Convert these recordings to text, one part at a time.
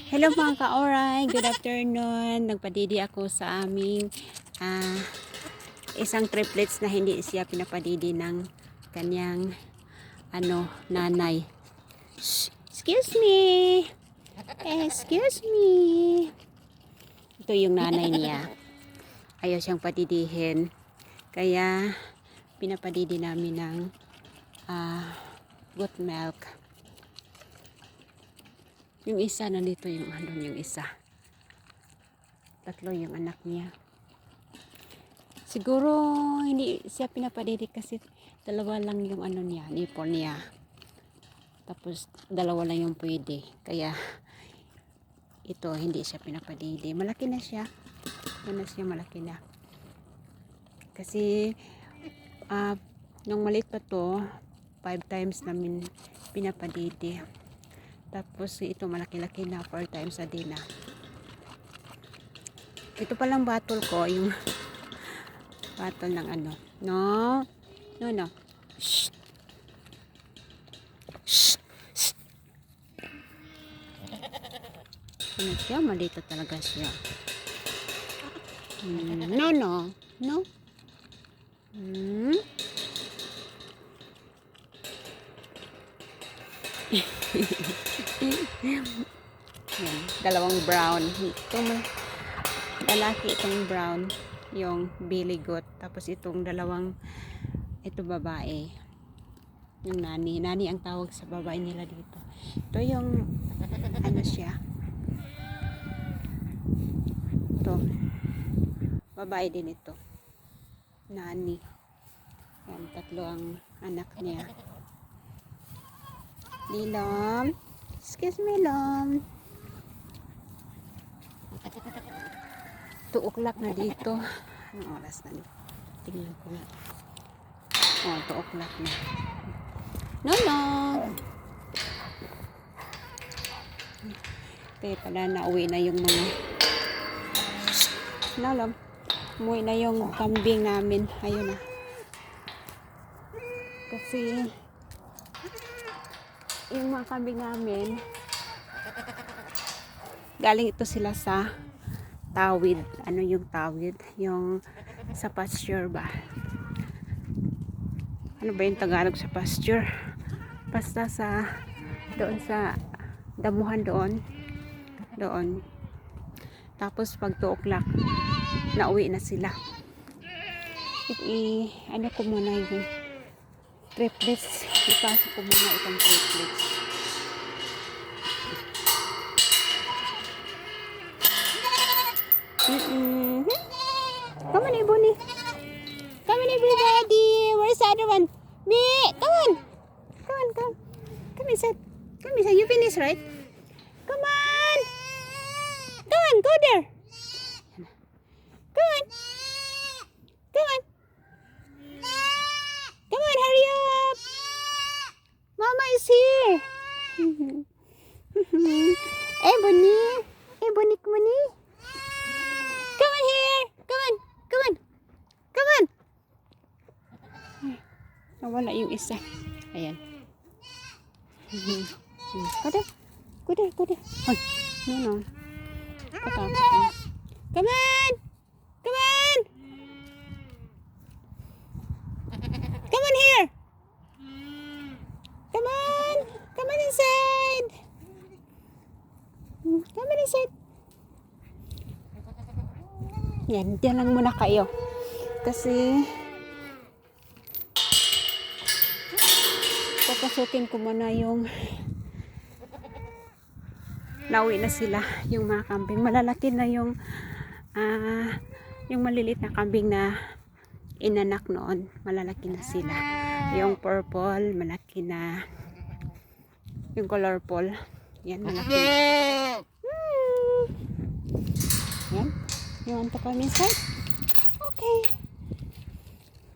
Hello mga ka-oray, good afternoon. Nagpadidi ako sa aming isang triplets na hindi siya pinapadidi ng kanyang nanay. Shh, excuse me. Excuse me. Ito yung nanay niya. Ayaw siyang padidihin. Kaya pinapadidi namin ng goat milk. Yung isa nandito yung yung isa. Tatlo yung anak niya. Siguro hindi siya pinapadidi kasi dalawa lang yung niya, nipple niya. Tapos dalawa lang yung pwede. Kaya ito hindi siya pinapadidi. Malaki na siya. Malaki na. Kasi nung maliit pa to, 5 times namin pinapadidi. Tapos ito malaki-laki na 4 times a day na. Ito palang battle ko, yung battle ng No. Shh. Shh. Shh. Ano siya? Malito talaga siya. No. Yan, dalawang brown. Itong lalaki, itong brown, yung billy goat. Tapos itong dalawang, ito babae. Yung nani ang tawag sa babae nila dito. Ito yung siya. Ito. Babae din ito. Nani. Yan, tatlo ang anak niya. Lilom. Excuse me, Lom. 2 o'clock na dito. Anong oras na? Tingnan ko nga. 2 o'clock na. No. Kaya pala nauwi na yung mga Lom. Umuwi na yung kambing namin. Ayun na. Kasi yung mga kambing namin galing ito sila sa tawid. Ano yung tawid? Yung sa pasture ba? Ano ba yung Tagalog sa pasture? Basta doon sa damuhan doon. Tapos pag 2 o'clock nauwi na sila. Ko muna yung triplets. Ipasok ko muna itong triplets. Come on, Ebony. Come on, everybody. Where's the other one? Me, come on. Come inside. You finish, right? Come on. Go there. Come on, hurry up. Mama is here. Ebony, come on. Come on here. Come on. Nawala yung isa. Ayan. Go there. Hoy, no. Katakot. Come on. Come on here. Come on inside. Yan, diyan lang muna kayo. Kasi papasukin ko muna yung nauwi na sila, yung mga kambing. Malalaki na yung maliliit na kambing na inanak noon. Malalaki na sila. Yung purple, malaki na. Yung colorful, yan, malaki na. Yan. You want to come inside? Okay.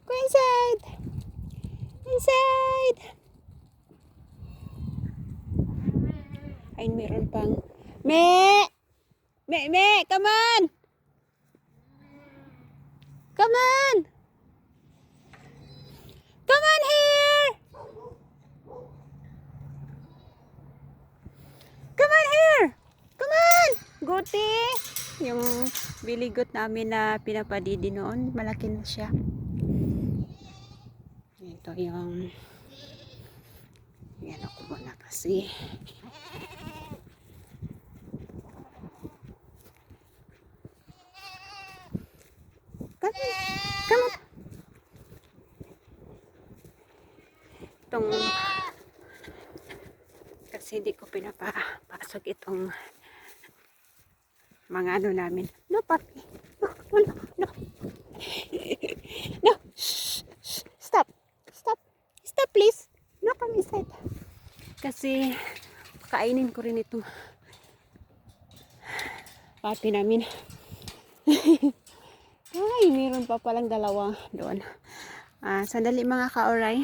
Go inside. Ay, meron pang Me, come on. Come on here. Come on here. Come on. puti. Yung biligot namin na pinapadidi noon, malaki na siya. Ito yung yan ako muna kasi come on. Itong kasi hindi ko pinapasok itong mga ano namin. No, puppy. No, no, no, no. No. Shh, shh. Stop. Stop. Stop, please. No, come inside. Kasi kainin ko rin itong puppy namin. Ay, meron pa palang dalawa doon. Sandali mga ka-oray.